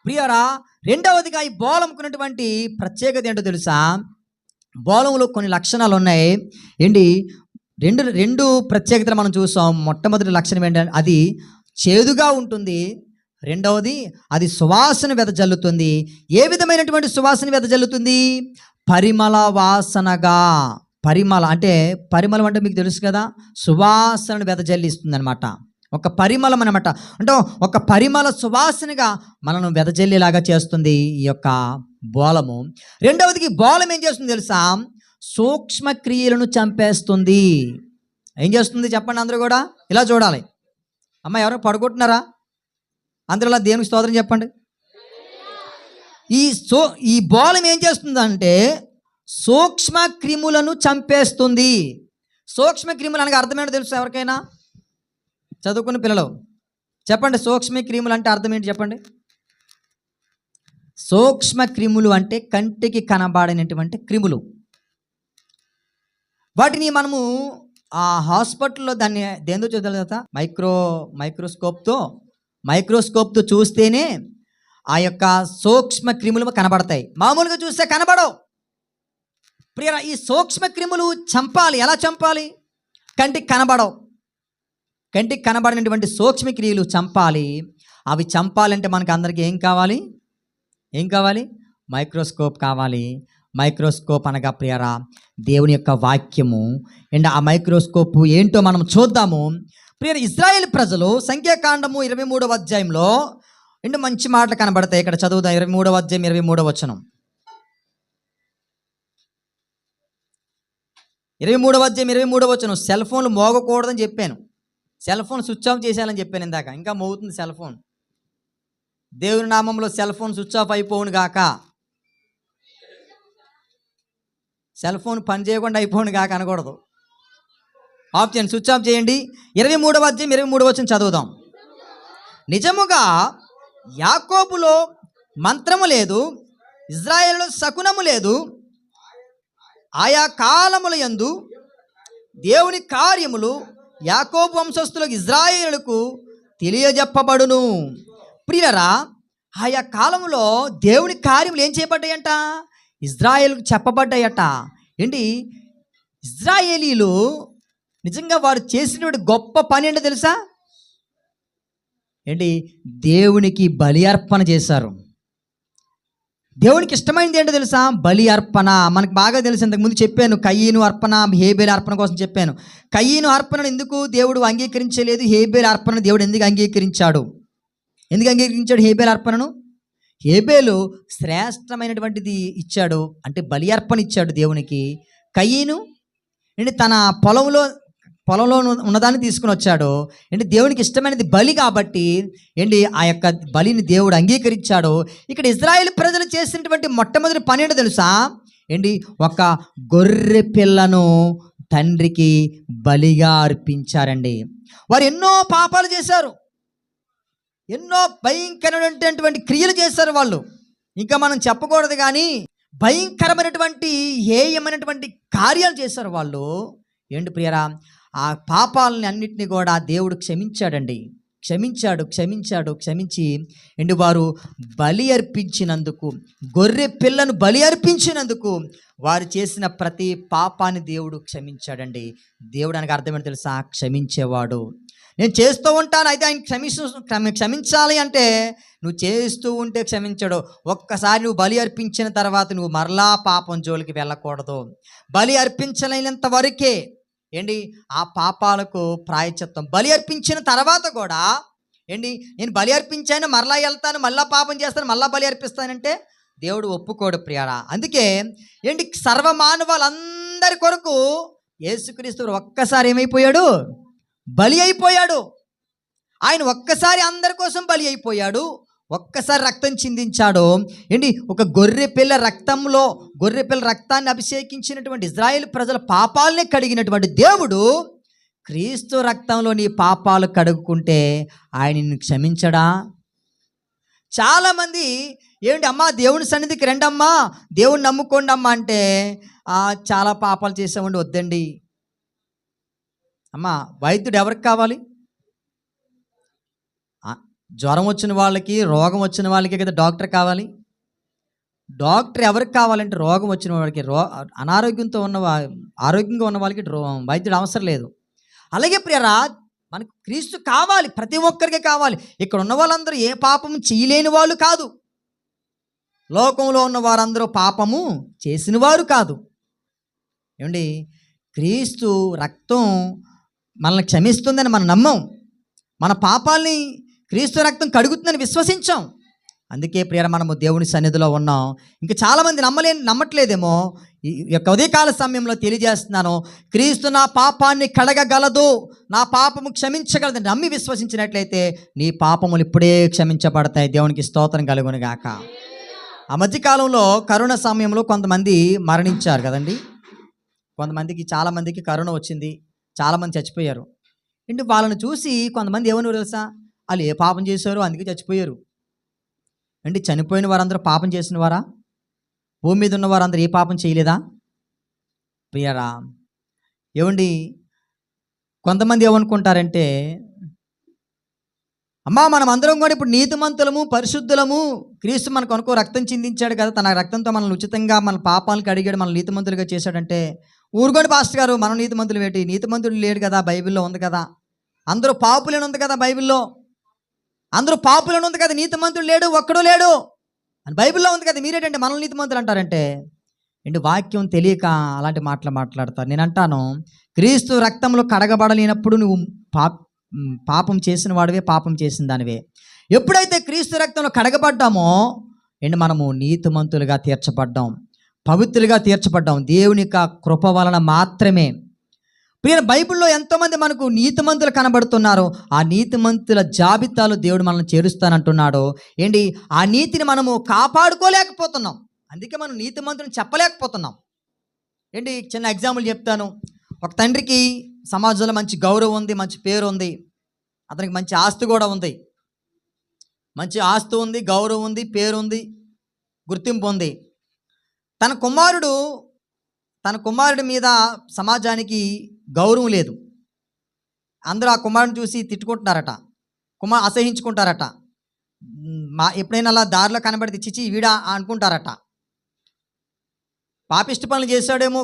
ప్రియరా, రెండవదిగా ఈ బోలంకున్నటువంటి ప్రత్యేకత ఏంటో తెలుసా? బోలంలో కొన్ని లక్షణాలు ఉన్నాయి. ఏంటి? రెండు రెండు ప్రత్యేకతలు మనం చూసాం. మొట్టమొదటి లక్షణం ఏంటంటే అది చేదుగా ఉంటుంది. రెండవది అది సువాసన వెదజల్లుతుంది. ఏ విధమైనటువంటి సువాసన వెదజల్లుతుంది? పరిమళ వాసనగా. పరిమళం అంటే మీకు తెలుసు కదా, సువాసనను వెదజల్లిస్తుంది అనమాట. ఒక పరిమళం అనమాట. అంటే ఒక పరిమళ సువాసనగా మనను వెదజల్లేలాగా చేస్తుంది ఈ యొక్క బోలము. రెండవదికి బోలం ఏం చేస్తుంది తెలుసా? సూక్ష్మ క్రియలను చంపేస్తుంది. ఏం చేస్తుంది చెప్పండి? అందరూ కూడా ఇలా చూడాలి. అమ్మ, ఎవరైనా పడుకుంటున్నారా? అందరూ దేవునికి స్తోత్రం చెప్పండి. ఈ బోలం ఏం చేస్తుందంటే సూక్ష్మ క్రిములను చంపేస్తుంది. సూక్ష్మ క్రిములు అనగా అర్థం ఏంటో తెలుసు ఎవరికైనా? చదువుకున్న పిల్లలు చెప్పండి, సూక్ష్మ క్రిములు అంటే అర్థం ఏంటి చెప్పండి? సూక్ష్మ క్రిములు అంటే కంటికి కనబడినటువంటి క్రిములు. వాటిని మనము ఆ హాస్పిటల్లో దాన్ని దేంతో చూద్దాం, మైక్రోస్కోప్తో చూస్తేనే ఆ యొక్క సూక్ష్మ క్రిములు కనబడతాయి. మామూలుగా చూస్తే కనబడవు. ప్రియరా, ఈ సూక్ష్మ క్రిములు చంపాలి. ఎలా చంపాలి? కంటికి కనబడవు. కంటికి కనబడినటువంటి సూక్ష్మ క్రియలు చంపాలి. అవి చంపాలంటే మనకు అందరికీ ఏం కావాలి? మైక్రోస్కోప్ కావాలి. మైక్రోస్కోప్ అనగా ప్రియరా దేవుని యొక్క వాక్యము. అండ్ ఆ మైక్రోస్కోప్ ఏంటో మనం చూద్దాము. ప్రియరా, ఇశ్రాయేలు ప్రజలు సంఖ్యాకాండము 23వ అధ్యాయంలో మంచి మాటలు కనబడతాయి. ఇక్కడ చదువుదాం. 23వ అధ్యాయం 23వ వచనం. 23వ అధ్యాయం 23వ వచనం. సెల్ ఫోన్లు మోగకూడదని చెప్పాను. సెల్ ఫోన్ స్విచ్ ఆఫ్ చేసేయాలని చెప్పాను ఇందాక. ఇంకా మోగుతుంది సెల్ ఫోన్. దేవుని నామంలో సెల్ ఫోన్ స్విచ్ ఆఫ్ అయిపోవును గాక. సెల్ ఫోన్ పని చేయకుండా అయిపోవును గాక అనకూడదు. ఆఫ్ చేయండి, స్విచ్ ఆఫ్ చేయండి. 23వ అధ్యాయం 23వ వచనం చదువుదాం. నిజముగా యాకోబులో మంత్రము లేదు, ఇజ్రాయేలులో శకునము లేదు. ఆయా కాలముల యందు దేవుని కార్యములు యాకోబు వంశస్థులకు ఇజ్రాయేలుకు తెలియజెప్పబడును. ప్రియరా, ఆయా కాలంలో దేవుని కార్యములు ఏం చేయబడ్డాయంట? ఇజ్రాయేలుకు చెప్పబడ్డాయట. ఏంటి? ఇజ్రాయేలీలు నిజంగా వారు చేసినటువంటి గొప్ప పని ఏంటో తెలుసా? ఏంటి? దేవునికి బలి అర్పణ చేశారు. దేవునికి ఇష్టమైనది ఏంటో తెలుసా? బలి అర్పణ. మనకు బాగా తెలుసు, ఇంతకుముందు చెప్పాను. కయీను అర్పణ, హేబేలు అర్పణ కోసం చెప్పాను. కయీను అర్పణను ఎందుకు దేవుడు అంగీకరించలేదు? హేబేలు అర్పణ దేవుడు ఎందుకు అంగీకరించాడు? హేబేలు అర్పణను? హేబేలు శ్రేష్టమైనటువంటిది ఇచ్చాడు, అంటే బలి అర్పణ ఇచ్చాడు దేవునికి. కయీను తన పొలంలో ఉన్నదాన్ని తీసుకుని వచ్చాడు. దేవునికి ఇష్టమైనది బలి కాబట్టి ఆ యొక్క బలిని దేవుడు అంగీకరించాడు. ఇక్కడ ఇజ్రాయేల్ ప్రజలు చేసినటువంటి మొట్టమొదటి పని ఏంటో తెలుసా? ఒక గొర్రె పిల్లను తండ్రికి బలిగా అర్పించారండి. వారు ఎన్నో పాపాలు చేశారు, ఎన్నో భయంకరమైనటువంటి క్రియలు చేశారు వాళ్ళు. ఇంకా మనం చెప్పకూడదు కానీ భయంకరమైనటువంటి హేయమైనటువంటి కార్యాలు చేశారు వాళ్ళు. ప్రియరా, ఆ పాపాలని అన్నిటినీ కూడా దేవుడు క్షమించి వారు బలి అర్పించినందుకు, గొర్రె పిల్లను బలి అర్పించినందుకు వారు చేసిన ప్రతి పాపాన్ని దేవుడు క్షమించాడండి. దేవుడు అనగా అర్థం ఏంటో తెలుసా? క్షమించేవాడు. నేను చేస్తూ ఉంటాను, అయితే ఆయన క్షమించాలి అంటే నువ్వు చేస్తూ ఉంటే క్షమించడు. ఒక్కసారి నువ్వు బలి అర్పించిన తర్వాత నువ్వు మరలా పాపం జోలికి వెళ్ళకూడదు. బలి అర్పించలేనంత వరకే ఆ పాపాలకు ప్రాయశ్చిత్తం. బలి అర్పించిన తర్వాత కూడా నేను బలి అర్పించాను, మరలా వెళ్తాను, మళ్ళా పాపం చేస్తాను, మళ్ళా బలి అర్పిస్తానంటే దేవుడు ఒప్పుకోడు ప్రియారా. అందుకే సర్వమానవాళ్ళందరి కొరకు యేసుక్రీస్తు ఒక్కసారి ఏమైపోయాడు? బలి అయిపోయాడు. ఆయన ఒక్కసారి అందరి కోసం బలి అయిపోయాడు, ఒక్కసారి రక్తం చిందించాడు. ఒక గొర్రె పిల్ల రక్తాన్ని అభిషేకించినటువంటి ఇజ్రాయేల్ ప్రజల పాపాలనే కడిగినటువంటి దేవుడు క్రీస్తు రక్తంలో నీ పాపాలు కడుగుకుంటే ఆయన నిన్ను క్షమించడా? చాలామంది అమ్మా దేవుని సన్నిధికి రండమ్మా, దేవుని నమ్ముకోండి అమ్మా అంటే చాలా పాపాలు చేసామండి, వద్దండి. అమ్మా, వైద్యుడు ఎవరికి కావాలి? జ్వరం వచ్చిన వాళ్ళకి, రోగం వచ్చిన వాళ్ళకి కదా డాక్టర్ కావాలి. డాక్టర్ ఎవరికి కావాలంటే రోగం వచ్చిన వాడికి, అనారోగ్యంతో ఆరోగ్యంగా ఉన్న వాళ్ళకి వైద్యుడు అవసరం లేదు. అలాగే ప్రియరా, మనకు క్రీస్తు కావాలి, ప్రతి ఒక్కరికి కావాలి. ఇక్కడ ఉన్న వాళ్ళందరూ ఏ పాపం చేయలేని వాళ్ళు కాదు. లోకంలో ఉన్న వారందరూ పాపము చేసిన వారు కాదు. ఏమండి, క్రీస్తు రక్తం మనల్ని క్షమిస్తుందని మనం నమ్మం. మన పాపాల్ని క్రీస్తు రక్తం కడుగుతుందని విశ్వసించాం. అందుకే ప్రియర మనము దేవుని సన్నిధిలో ఉన్నాం. ఇంకా చాలామంది నమ్మట్లేదేమో. ఈ యొక్క ఉదయకాల సమయంలో తెలియజేస్తున్నాను, క్రీస్తు నా పాపాన్ని కడగగలదు, నా పాపము క్షమించగలదు. నమ్మి విశ్వసించినట్లయితే నీ పాపములు ఇప్పుడే క్షమించబడతాయి. దేవునికి స్తోత్రం కలుగును గాక. ఆ మధ్యకాలంలో కరోనా సమయంలో కొంతమంది మరణించారు కదండి. చాలామందికి కరోనా వచ్చింది, చాలామంది చచ్చిపోయారు. అంటే వాళ్ళని చూసి కొంతమంది ఏమని తెలుసా, వాళ్ళు ఏ పాపం చేశారో అందుకే చచ్చిపోయారు. అంటే చనిపోయిన వారందరూ పాపం చేసిన వారా? భూమి మీద ఉన్న వారందరూ ఏ పాపం చేయలేదా? ప్రియరా, ఏమండి, కొంతమంది ఏమనుకుంటారంటే, అమ్మా మనం అందరం కూడా ఇప్పుడు నీతిమంతులము, పరిశుద్ధులము, క్రీస్తు మనకు అనుకో రక్తం చిందించాడు కదా, తన రక్తంతో మనల్ని ఉచితంగా మన పాపాలకు అడిగాడు, మన నీతిమంతులుగా చేశాడంటే, ఊరుకోండి పాస్టర్ గారు, మనం నీతిమంతులు ఏంటి, నీతిమంతుడు లేడు కదా, బైబిల్లో ఉంది కదా, అందరూ పాపులని ఉంది కదా, బైబిల్లో అందరూ పాపులని ఉంది కదా, నీతిమంతుడు లేడు, ఒక్కడూ లేడు అని బైబిల్లో ఉంది కదా, మీరేంటంటే మనల్ని నీతిమంతులు అంటారంటే ఏంటి? వాక్యం తెలియక అలాంటి మాటలు మాట్లాడతారు. నేను అంటాను, క్రీస్తు రక్తంలో కడగబడలేనప్పుడు నువ్వు పాపం చేసిన వాడివే, పాపం చేసిన దానివే. ఎప్పుడైతే క్రీస్తు రక్తంలో కడగబడ్డామో మనము నీతిమంతులుగా తీర్చబడ్డాం, పవిత్రులుగా తీర్చబడ్డాం దేవుని యొక్క కృప వలన మాత్రమే. ప్రియ, బైబిల్లో ఎంతోమంది మనకు నీతిమంతులు కనబడుతున్నారు. ఆ నీతిమంతుల జాబితాలో దేవుడు మనల్ని చేరుస్తానంటున్నాడు. ఆ నీతిని మనము కాపాడుకోలేకపోతున్నాం. అందుకే మనం నీతిమంతుని చెప్పలేకపోతున్నాం. చిన్న ఎగ్జాంపుల్ చెప్తాను. ఒక తండ్రికి సమాజంలో మంచి గౌరవం ఉంది, మంచి పేరు ఉంది, అతనికి మంచి ఆస్తి కూడా ఉంది. మంచి ఆస్తి ఉంది, గౌరవం ఉంది, పేరు ఉంది, గుర్తింపు ఉంది. తన కుమారుడి మీద సమాజానికి గౌరవం లేదు. అందరూ ఆ కుమారుడిని చూసి తిట్టుకుంటున్నారట, అసహించుకుంటారట. ఎప్పుడైనా అలా దారిలో కనబడితే చిచి వీడా అనుకుంటారట. పాపిష్టి పనులు చేశాడేమో,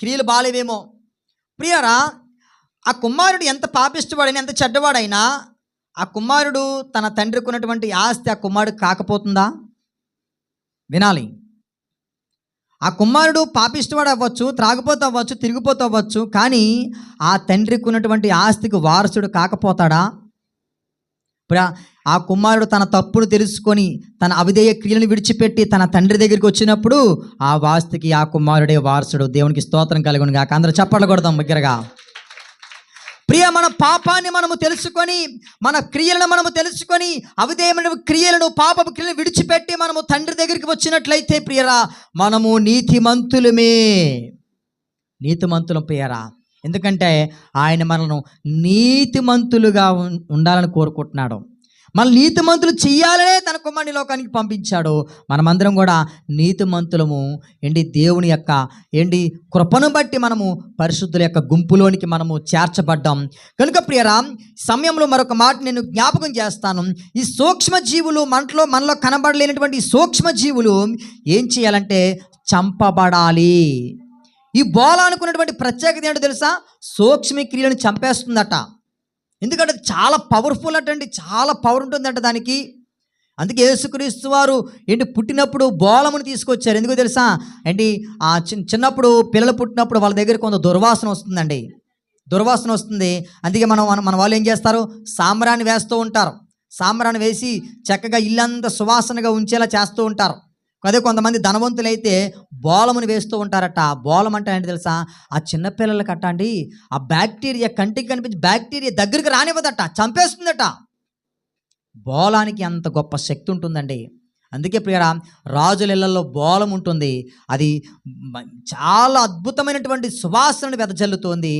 క్రియలు బాలేవేమో. ప్రియరా, ఆ కుమారుడు ఎంత పాపిష్టవాడైనా, ఎంత చెడ్డవాడైనా, ఆ కుమారుడు తన తండ్రికి ఉన్నటువంటి ఆస్తి ఆ కుమారుడు కాకపోతుందా? వినాలి. ఆ కుమారుడు పాపిష్టవాడు అవ్వచ్చు, త్రాగిపోతూ అవ్వచ్చు, తిరిగిపోతూ అవ్వచ్చు, కానీ ఆ తండ్రికి ఉన్నటువంటి ఆస్తికి వారసుడు కాకపోతాడా? ఆ కుమారుడు తన తప్పును తెలుసుకొని తన అవిధేయ క్రియలను విడిచిపెట్టి తన తండ్రి దగ్గరికి వచ్చినప్పుడు ఆ ఆస్తికి ఆ కుమారుడే వారసుడు. దేవునికి స్తోత్రం కలుగును గాక. అందరూ చప్పట్లు కొడదాం బిగ్గరగా. ప్రియ, మన పాపాన్ని మనము తెలుసుకొని, మన క్రియలను మనము తెలుసుకొని, అవిధేయమైన క్రియలను, పాపపు క్రియలను విడిచిపెట్టి మనము తండ్రి దగ్గరికి వచ్చినట్లయితే ప్రియరా, మనము నీతిమంతులం ప్రియరా. ఎందుకంటే ఆయన మనను నీతిమంతులుగా ఉండాలని కోరుకుంటున్నాడు. మన నీతిమంతులు చెయ్యాలనే తన కుమారుని లోకానికి పంపించాడు. మనమందరం కూడా నీతిమంతులము. దేవుని యొక్క కృపను బట్టి మనము పరిశుద్ధుల యొక్క గుంపులోనికి మనము చేర్చబడ్డాం. కనుక ప్రియరా, సమయంలో మరొక మాట నేను జ్ఞాపకం చేస్తాను. ఈ సూక్ష్మజీవులు మనలో కనబడలేనటువంటి ఈ సూక్ష్మజీవులు ఏం చేయాలంటే చంపబడాలి. ఈ బోల అనుకున్నటువంటి ప్రత్యేకత ఏంటో తెలుసా? సూక్ష్మ క్రియలను చంపేస్తుందట. ఎందుకంటే అది చాలా పవర్ఫుల్ అటండి, చాలా పవర్ ఉంటుందట దానికి. అందుకే యేసుక్రీస్తు వారు పుట్టినప్పుడు బోలమును తీసుకొచ్చారు. ఎందుకో తెలుసా? ఆ చిన్నప్పుడు పిల్లలు పుట్టినప్పుడు వాళ్ళ దగ్గర కొంత దుర్వాసన వస్తుందండి, దుర్వాసన వస్తుంది. అందుకే మన వాళ్ళు ఏం చేస్తారు? సాంబ్రాన్ని వేస్తూ ఉంటారు. సాంబ్రాన్ని వేసి చక్కగా ఇల్లంతా సువాసనగా ఉంచేలా చేస్తూ ఉంటారు. అదే కొంతమంది ధనవంతులైతే బోలముని వేస్తూ ఉంటారట. బోలం అంటే ఏంటి తెలుసా? ఆ చిన్నపిల్లలకి అట్ట అండి, ఆ బ్యాక్టీరియా కంటికి కనిపించి బ్యాక్టీరియా దగ్గరికి రానివ్వదట, చంపేస్తుందట. బోలానికి అంత గొప్ప శక్తి ఉంటుందండి. అందుకే ప్రియరా, రాజుల ఇళ్లలో బోలం ఉంటుంది. అది చాలా అద్భుతమైనటువంటి సువాసనను వెదజల్లుతోంది.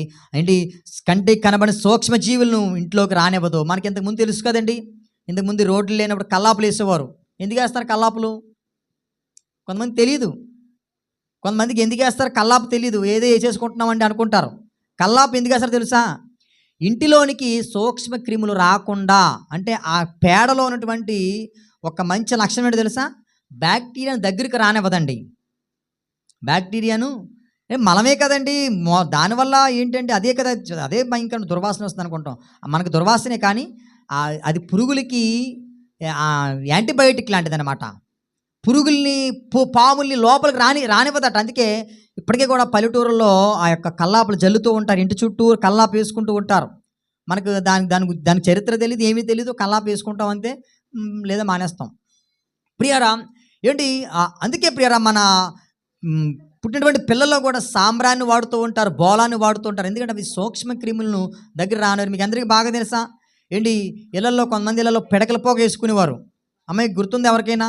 కంటికి కనబడిన సూక్ష్మజీవులను ఇంట్లోకి రానివ్వదు. మనకి ఇంతకుముందు తెలుసు కదండి, ఇంతకుముందు రోడ్లు లేనప్పుడు కల్లాపులు వేసేవారు. ఎందుకు వేస్తారు కల్లాపులు? కొంతమంది తెలియదు. కొంతమందికి ఎందుకు వేస్తారు కల్లాపు తెలియదు. ఏదో వేసేసుకుంటున్నామండి అనుకుంటారు. కల్లాపు ఎందుకు వేస్తారు తెలుసా? ఇంటిలోనికి సూక్ష్మ క్రిములు రాకుండా, అంటే ఆ పేడలో ఉన్నటువంటి ఒక మంచి లక్షణం ఏంటో తెలుసా? బ్యాక్టీరియాను దగ్గరికి రానివ్వదండి. బ్యాక్టీరియాను మలమే కదండి, దానివల్ల ఏంటంటే అదే కదా, అదే భయంకర దుర్వాసన వస్తుంది అనుకుంటాం. మనకు దుర్వాసనే, కానీ అది పురుగులకి యాంటీబయోటిక్ లాంటిదన్నమాట. పురుగుల్ని పాముల్ని లోపలికి రానివ్వదట. అందుకే ఇప్పటికే కూడా పల్లెటూరుల్లో ఆ యొక్క కల్లాపులు జల్లుతూ ఉంటారు, ఇంటి చుట్టూ కల్లాపు వేసుకుంటూ ఉంటారు. మనకు దాని చరిత్ర తెలియదు, ఏమీ తెలియదు, కల్లాపు వేసుకుంటాం అంతే, లేదా మానేస్తాం. ప్రియారా ఏంటి, అందుకే ప్రియారా మన పుట్టినటువంటి పిల్లల్లో కూడా సాంబ్రాన్ని వాడుతూ ఉంటారు, బోలాన్ని వాడుతూ ఉంటారు. ఎందుకంటే అవి సూక్ష్మ క్రిములను దగ్గర రానివారు. మీకు అందరికీ బాగా తెలుసా ఏంటి, ఇళ్లలో కొంతమంది ఇళ్లలో పిడకల పొగ వేసుకునేవారు. అమ్మాయి గుర్తుంది ఎవరికైనా?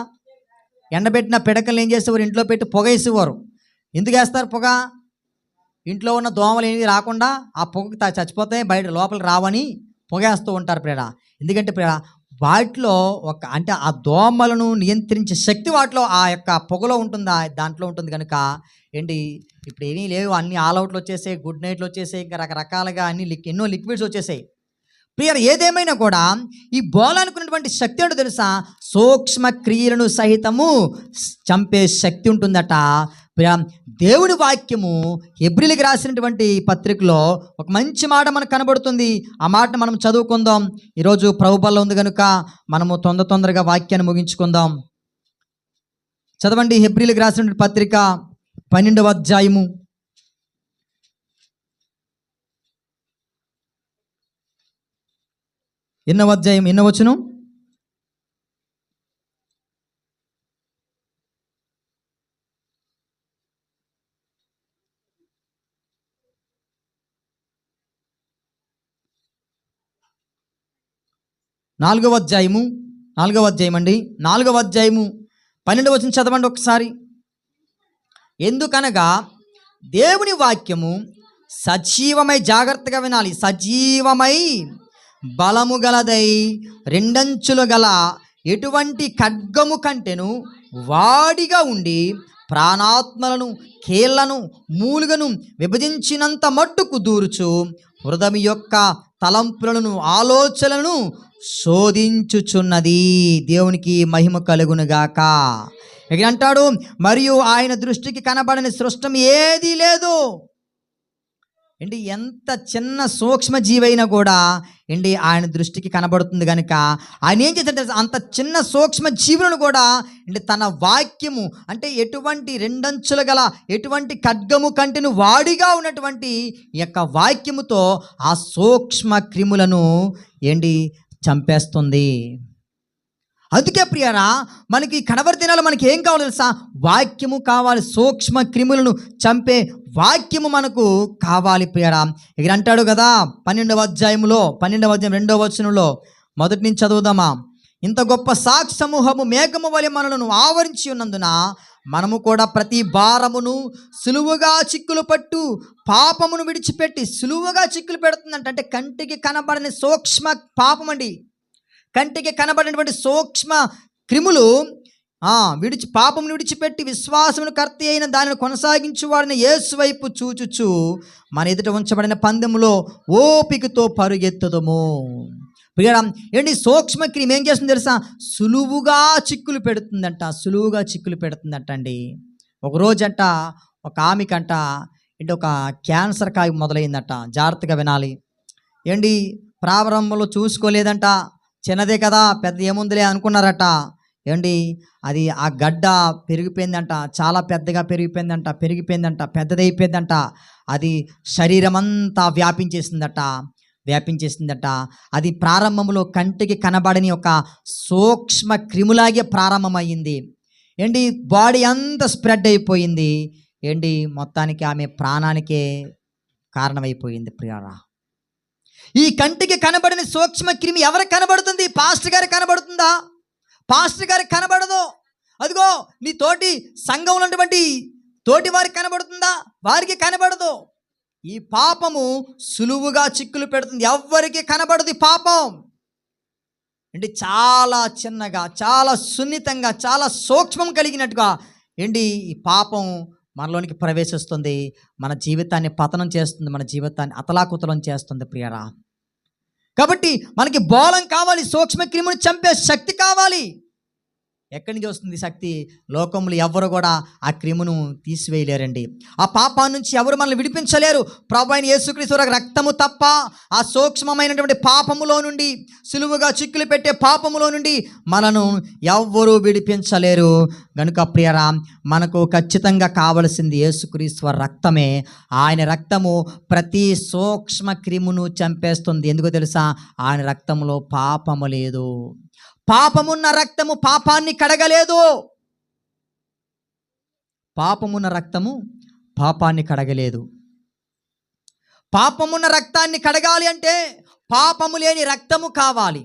ఎండబెట్టిన పిడకలు ఏం చేసేవారు, ఇంట్లో పెట్టి పొగ వేసేవారు. ఎందుకు వేస్తారు పొగ? ఇంట్లో ఉన్న దోమలు ఏమి రాకుండా ఆ పొగకి చచ్చిపోతాయి, బయట లోపలికి రావని పొగేస్తూ ఉంటారు ప్రియుడా. ఎందుకంటే ప్రియుడా వాటిలో అంటే ఆ దోమలను నియంత్రించే శక్తి వాటిలో ఆ యొక్క పొగలో ఉంటుందా, దాంట్లో ఉంటుంది కనుక ఏంటి, ఇప్పుడు ఏమీ లేవు, అన్ని ఆల్అవుట్లు వచ్చేసాయి, గుడ్ నైట్లు వచ్చేసాయి, ఇంకా రకరకాలుగా అన్ని ఎన్నో లిక్విడ్స్ వచ్చేసాయి. ప్రియ ఏదేమైనా కూడా ఈ బోలానుకున్నటువంటి శక్తి ఏంటో తెలుసా? సూక్ష్మ క్రియలను సహితము చంపే శక్తి ఉంటుందట. ప్రియ దేవుని వాక్యము హెబ్రీయులకు రాసినటువంటి పత్రికలో ఒక మంచి మాట మనకు కనబడుతుంది. ఆ మాటను మనం చదువుకుందాం. ఈరోజు ప్రభుబల్ల ఉంది కనుక మనము తొందరగా వాక్యాన్ని ముగించుకుందాం. చదవండి, హెబ్రీయులకు రాసినటువంటి పత్రిక 12వ అధ్యాయము 8వ అధ్యాయం 8వ వచనం. నాలుగవ అధ్యాయం అండి, 4వ అధ్యాయము 12వ వచనం చదవండి ఒకసారి. ఎందుకనగా దేవుని వాక్యము సజీవమై, జాగ్రత్తగా వినాలి, సజీవమై బలము గలదై రెండంచులు గల ఎటువంటి ఖడ్గము కంటెను వాడిగా ఉండి ప్రాణాత్మలను, కీళ్లను, మూలుగను విభజించినంత మట్టుకు దూరుచు హృదయం యొక్క తలంపులను, ఆలోచనలను శోధించుచున్నది. దేవునికి మహిమ కలుగునుగాక. ఇక్కడ అంటాడు, మరియు ఆయన దృష్టికి కనబడని సృష్టం ఏదీ లేదు. ఏంటి, ఎంత చిన్న సూక్ష్మ జీవైనా కూడా ఏంటి ఆయన దృష్టికి కనబడుతుంది కనుక ఆయన ఏం చేస్తాడంటే అంత చిన్న సూక్ష్మ జీవులను కూడా అంటే తన వాక్యము, అంటే ఎటువంటి రెండంచులు గల ఎటువంటి ఖడ్గము కంటెను వాడిగా ఉన్నటువంటి ఈ యొక్క వాక్యముతో ఆ సూక్ష్మ క్రిములను ఏంటి చంపేస్తుంది. అందుకే ప్రియరా మనకి కడవరి దినాలు మనకి ఏం కావాలి తెలుసా? వాక్యము కావాలి. సూక్ష్మ క్రిములను చంపే వాక్యము మనకు కావాలి ప్రియరా. ఇక్కడ అంటాడు కదా 12వ అధ్యాయం 2వ వచనంలో, మొదటి నుంచి చదువుదామా. ఇంత గొప్ప సాక్షి సమూహము మేఘము వలె మనలను ఆవరించి ఉన్నందున మనము కూడా ప్రతి భారమును సులువుగా చిక్కులు పట్టు పాపమును విడిచిపెట్టి, సులువుగా చిక్కులు పెడుతుందంట. అంటే కంటికి కనబడని సూక్ష్మ పాపం అండి, కంటికి కనబడినటువంటి సూక్ష్మ క్రిములు పాపమును విడిచిపెట్టి విశ్వాసమును కర్త అయిన దానిని కొనసాగించువాడిని యేసు వైపు చూచుచు మన ఎదుట ఉంచబడిన పందెములో ఓపికతో పరుగెత్తుదము. ప్రియరా ఏంటి, సూక్ష్మ క్రిమి ఏం చేస్తుంది తెలుసా? సులువుగా చిక్కులు పెడుతుందంట అండి. ఒకరోజంట ఒక ఆమెకంట ఏంటి ఒక క్యాన్సర్ కాయ మొదలైందట. జాగ్రత్తగా వినాలి ఏంటి, ప్రారంభంలో చూసుకోలేదంట, చిన్నదే కదా పెద్ద ఏముందిలే అనుకున్నారట. ఏంటి అది ఆ గడ్డ పెరిగిపోయిందంట, చాలా పెద్దగా పెరిగిపోయిందంట, పెద్దదైపోయిందంట. అది శరీరం అంతా వ్యాపించేసిందట. అది ప్రారంభంలో కంటికి కనబడని ఒక సూక్ష్మ క్రిములాగే ప్రారంభమైంది. ఏంటి బాడీ అంతా స్ప్రెడ్ అయిపోయింది. ఏంటి మొత్తానికి ఆమె ప్రాణానికే కారణమైపోయింది. ప్రియారా ఈ కంటికి కనబడని సూక్ష్మ క్రిమి ఎవరికి కనబడుతుంది? పాస్టర్ గారికి కనబడుతుందా? పాస్టర్ గారికి కనబడదు. అదిగో నీ తోటి సంఘంలో ఉన్నటువంటి తోటి వారికి కనబడుతుందా? వారికి కనబడదు. ఈ పాపము సులువుగా చిక్కులు పెడుతుంది, ఎవ్వరికి కనబడదు. ఈ పాపం అంటే చాలా చిన్నగా, చాలా సున్నితంగా, చాలా సూక్ష్మం కలిగినట్టుగా ఏంటి ఈ పాపం మనలోనికి ప్రవేశిస్తుంది, మన జీవితాన్ని పతనం చేస్తుంది, మన జీవితాన్ని అతలాకుతలం చేస్తుంది. ప్రియరా కాబట్టి మనకి బోళం కావాలి, సూక్ష్మ క్రిముని చంపే శక్తి కావాలి. ఎక్కడి నుంచి వస్తుంది శక్తి? లోకంలో ఎవరు కూడా ఆ క్రిమును తీసివేయలేరండి. ఆ పాపాన్ని నుంచి ఎవరు మనల్ని విడిపించలేరు. ప్రభువైన అయిన యేసుక్రీస్తు రక్తము తప్ప ఆ సూక్ష్మమైనటువంటి పాపములో నుండి, సులువుగా చిక్కులు పెట్టే పాపములో నుండి మనను ఎవ్వరూ విడిపించలేరు. గనుక ప్రియరా, మనకు ఖచ్చితంగా కావలసింది యేసుక్రీస్తు రక్తమే. ఆయన రక్తము ప్రతి సూక్ష్మ క్రిమును చంపేస్తుంది. ఎందుకో తెలుసా? ఆయన రక్తంలో పాపము లేదు. పాపమున్న రక్తము పాపాన్ని కడగలేదు. పాపమున్న రక్తము పాపాన్ని కడగలేదు. పాపమున్న రక్తాన్ని కడగాలి అంటే పాపము లేని రక్తము కావాలి.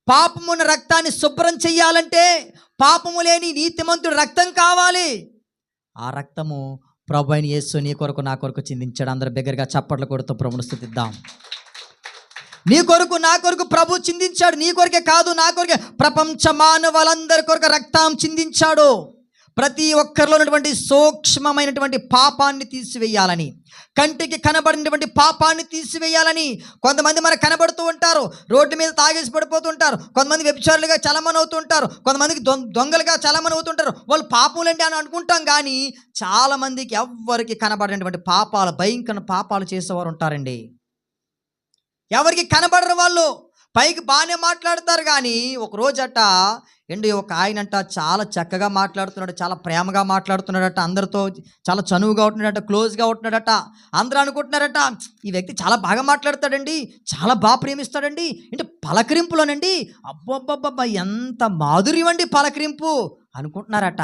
పాపమున్న రక్తాన్ని శుభ్రం చెయ్యాలంటే పాపము లేని నీతిమంతుడు రక్తం కావాలి. ఆ రక్తము ప్రభువైన యేసు నీ కొరకు నా కొరకు చిందించాడు. అందరూ బిగ్గరగా చప్పట్లు కొడుతూ ప్రభువును స్తుతిద్దాం. నీ కొరకు నా కొరకు ప్రభు చిందించాడు. నీ కొరకే కాదు, నా కొరకే, ప్రపంచ మానవులందరి కొరకు రక్తం చిందించాడు. ప్రతి ఒక్కరిలో ఉన్నటువంటి సూక్ష్మమైనటువంటి పాపాన్ని తీసివేయాలని, కంటికి కనబడినటువంటి పాపాన్ని తీసివేయాలని. కొంతమంది మనకు కనబడుతూ ఉంటారు, రోడ్డు మీద తాగేసి పడిపోతూ ఉంటారు. కొంతమంది వ్యభిచారులుగా చలమని అవుతుంటారు, కొంతమందికి దొంగలుగా చలమని అవుతుంటారు. వాళ్ళు పాపులండి అని అనుకుంటాం, కానీ చాలామందికి ఎవ్వరికి కనబడినటువంటి పాపాలు, భయంకర పాపాలు చేసేవారు ఉంటారండి. ఎవరికి కనబడరు. వాళ్ళు పైకి బాగానే మాట్లాడతారు, కానీ ఒక రోజట ఒక ఆయనంట చాలా చక్కగా మాట్లాడుతున్నాడు, చాలా ప్రేమగా మాట్లాడుతున్నాడట, అందరితో చాలా చనువుగా ఉంటున్నాడట, క్లోజ్గా ఉంటున్నాడట. అందరూ అనుకుంటున్నారట, ఈ వ్యక్తి చాలా బాగా మాట్లాడతాడండి, చాలా బాగా ప్రేమిస్తాడండి. పలకరింపులోనండి అబ్బబ్బబ్బబ్బా ఎంత మాధుర్యం అండి పలకరింపు అనుకుంటున్నారట.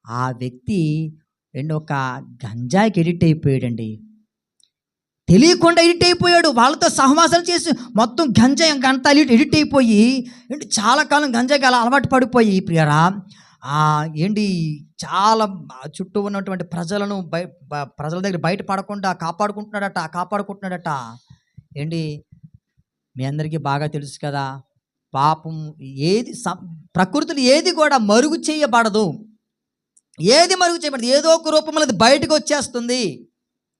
ఆ వ్యక్తి ఒక గంజాయికి ఎడిట్ అయిపోయాడండి. తెలియకుండా ఎడిట్ అయిపోయాడు. వాళ్ళతో సహవాసాలు చేసి మొత్తం గంజాయి అంతా ఎడిట్ అయిపోయి చాలా కాలం గంజాయికి అలా అలవాటు పడిపోయి ప్రియరా చాలా చుట్టూ ఉన్నటువంటి ప్రజలను ప్రజల దగ్గర బయట పడకుండా కాపాడుకుంటున్నాడట. మీ అందరికీ బాగా తెలుసు కదా, పాపం ఏది ప్రకృతిలో ఏది కూడా మరుగు చేయబడదు. ఏదో ఒక రూపంలో అది బయటకు వచ్చేస్తుంది.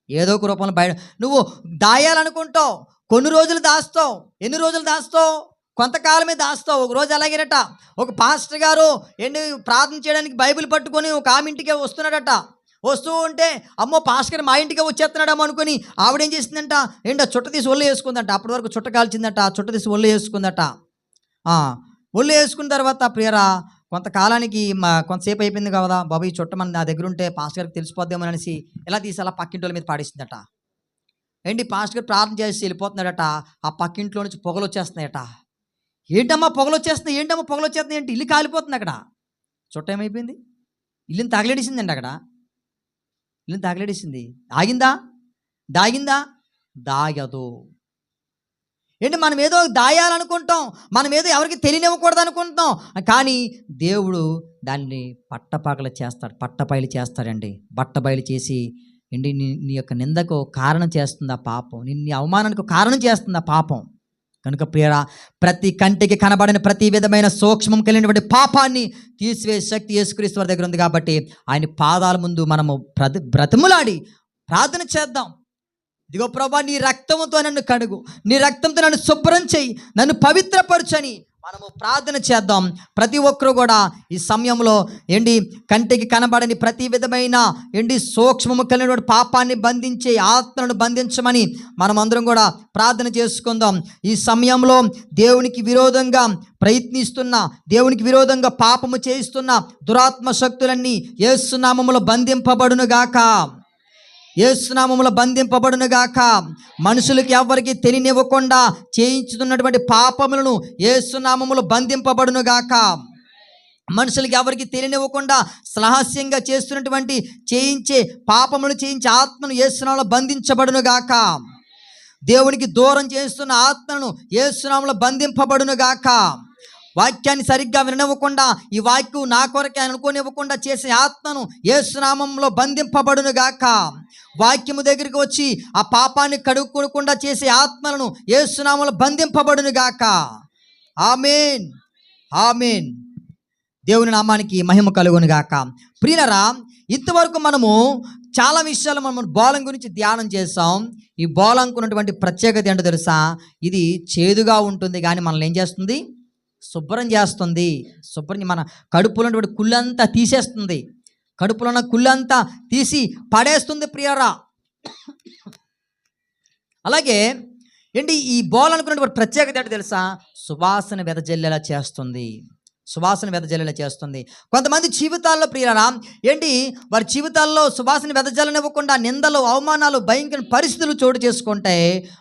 ఏదో ఒక రూపంలో బయట నువ్వు దాయాలనుకుంటావు, కొన్ని రోజులు దాస్తావు. ఎన్ని రోజులు దాస్తావు? కొంతకాలమే దాస్తావు. ఒక రోజు అలాగేనట, ఒక పాస్టర్ గారు ప్రార్థన చేయడానికి బైబిల్ పట్టుకొని ఒక ఆమె ఇంటికే వస్తున్నాడట. వస్తూ ఉంటే అమ్మో పాస్టర్ గారు మా ఇంటికే వచ్చేస్తున్నాడేమో అనుకుని ఆవిడేం చేసిందంట, చుట్ట తీసి ఒళ్ళు వేసుకుందంట. అప్పటి వరకు చుట్ట కాల్చిందట, చుట్ట తీసి ఒళ్ళు వేసుకుందట. ఒళ్ళు వేసుకున్న తర్వాత ప్రియరా కొంతకాలానికి కొంతసేపు అయిపోయింది కదా, బాబు ఈ చుట్ట మన నా దగ్గర ఉంటే పాస్టర్ గారికి తెలిసిపోద్దామో అనేసి ఇలా తీసి అలా పక్కింటి వాళ్ళ మీద పాడేసిందట. పాస్టర్ గారు ప్రార్థన చేసి వెళ్ళిపోతున్నాడట. ఆ పక్కింట్లో నుంచి పొగలు వచ్చేస్తున్నాయట. ఏంటమ్మా పొగలు వచ్చేస్తున్నాయి ఇల్లు కాలిపోతుంది. అక్కడ చుట్ట ఏమైపోయింది, ఇల్లుని తగలేడిసిందండి. అక్కడ ఇల్లుని తగలేడిసింది. దాగిందా? దాగదు. మనం ఏదో దాయాలనుకుంటాం, మనం ఏదో ఎవరికి తెలియనివ్వకూడదు అనుకుంటాం, కానీ దేవుడు దాన్ని పట్టపగలు చేస్తాడండి. బట్టబయలు చేసి నీ యొక్క నిందకు కారణం చేస్తుంది ఆ పాపం, నీ అవమానానికి కారణం చేస్తుంది ఆ పాపం. కనుక ప్రియరా, ప్రతి కంటికి కనబడిన ప్రతి విధమైన సూక్ష్మం కలిగినటువంటి పాపాన్ని తీసివేసే శక్తి యేసుక్రీస్తు వారి దగ్గర ఉంది. కాబట్టి ఆయన పాదాల ముందు మనము బ్రతిమలాడి ప్రార్థన చేద్దాం. ఇదిగో ప్రభువా, నీ రక్తంతో నన్ను కడుగు, నీ రక్తంతో నన్ను శుభ్రం చేయి, నన్ను పవిత్రపరచని మనము ప్రార్థన చేద్దాం. ప్రతి ఒక్కరు కూడా ఈ సమయంలో కంటికి కనబడని ప్రతి విధమైన సూక్ష్మము కలిగినటువంటి పాపాన్ని బంధించే ఆత్మను బంధించమని మనం అందరం కూడా ప్రార్థన చేసుకుందాం. ఈ సమయంలో దేవునికి విరోధంగా ప్రయత్నిస్తున్న, దేవునికి విరోధంగా పాపము చేయిస్తున్న దురాత్మ శక్తులన్నీ యేసు నామములో బంధింపబడునుగాక. యేసు నామములో బంధింపబడునుగాక. మనుషులకి ఎవరికి తెలియనివ్వకుండా చేయించుతున్నటువంటి పాపములను యేసు నామములో బంధింపబడునుగాక. మనుషులకి ఎవరికి తెలియనివ్వకుండా రహస్యంగా చేయించే పాపములను చేయించే ఆత్మను యేసు నామములో బంధించబడునుగాక. దేవునికి దూరం చేస్తున్న ఆత్మను యేసు నామములో బంధింపబడునుగాక. వాక్యాన్ని సరిగ్గా విననివ్వకుండా, ఈ వాక్యం నా కొరకే అనుకోనివ్వకుండా చేసే ఆత్మను యేసు నామములో బంధింపబడునుగాక. వాక్యము దగ్గరికి వచ్చి ఆ పాపాన్ని కడుక్కోకుండా చేసే ఆత్మలను యేసు నామములో బంధింపబడునుగాక. ఆమేన్, ఆమేన్. దేవుని నామానికి మహిమ కలుగునుగాక. ప్రియులారా, ఇంతవరకు మనము చాలా విషయాలు మనం బోలం గురించి ధ్యానం చేసాం. ఈ బోలంకు ఉన్నటువంటి ప్రత్యేకత ఏంటో తెలుసా? ఇది చేదుగా ఉంటుంది, కానీ మనల్ని ఏం చేస్తుంది? శుభ్రం చేస్తుంది. మన కడుపులో ఉన్నటువంటి కుళ్ళంతా తీసేస్తుంది. కడుపులో ఉన్న కుళ్ళంతా తీసి పడేస్తుంది ప్రియరా. అలాగే ఏంటి ఈ బోలనుకున్నటువంటి ప్రత్యేకత ఏంటో తెలుసా? సువాసన వెదజల్లేలా చేస్తుంది. కొంతమంది జీవితాల్లో ప్రియరా ఏంటి వారి జీవితాల్లో సువాసన వెదజల్లనివ్వకుండా నిందలు, అవమానాలు, భయంకర పరిస్థితులు చోటు చేసుకుంటే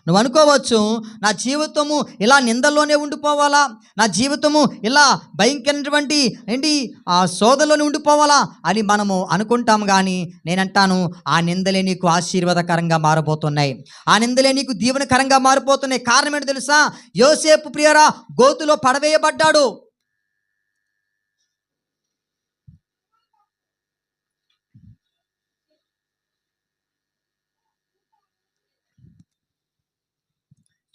నువ్వు అనుకోవచ్చు, నా జీవితము ఇలా నిందల్లోనే ఉండిపోవాలా, నా జీవితము ఇలా భయంకరమైనటువంటి ఏంటి ఆ శోధనలోనే ఉండిపోవాలా అని మనము అనుకుంటాం. కానీ నేనంటాను, ఆ నిందలే నీకు ఆశీర్వాదకరంగా మారబోతున్నాయి. ఆ నిందలే నీకు దీవెనకరంగా మారిపోతున్నాయి. కారణం ఏంటో తెలుసా? యోసేపు ప్రియరా గోతులో పడవేయబడ్డాడు.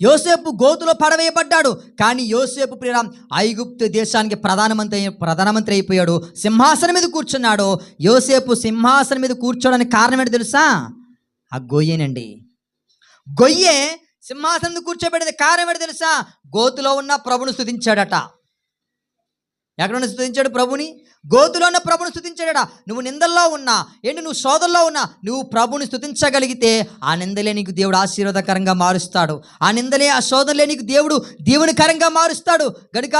యోసేపు గోతులో పడవేయబడ్డాడు. కానీ యోసేపు ప్రియరా ఐగుప్తు దేశానికి ప్రధానమంత్రి అయిపోయాడు. సింహాసనం మీద కూర్చున్నాడు. యోసేపు సింహాసనం మీద కూర్చోడానికి కారణం ఏంటి తెలుసా? ఆ గొయ్యేనండి. గొయ్యే సింహాసనం మీద కూర్చోబెట్టేది కారణం ఏంటి తెలుసా? గోతులో ఉన్న ప్రభుని స్తుతించాడట. ఎక్కడున్న స్తుతించాడు ప్రభుని? గోతులో ఉన్న ప్రభుని స్తుతించాడట. నువ్వు నిందల్లో ఉన్నా ఏంటి, నువ్వు శోధనలో ఉన్నా, నువ్వు ప్రభుని స్తుతించగలిగితే ఆ నిందలే నీకు దేవుడు ఆశీర్వాదకరంగా మారుస్తాడు. ఆ నిందలే, ఆ శోధనలే నీకు దేవుడు దీవెనకరంగా మారుస్తాడు. గనుక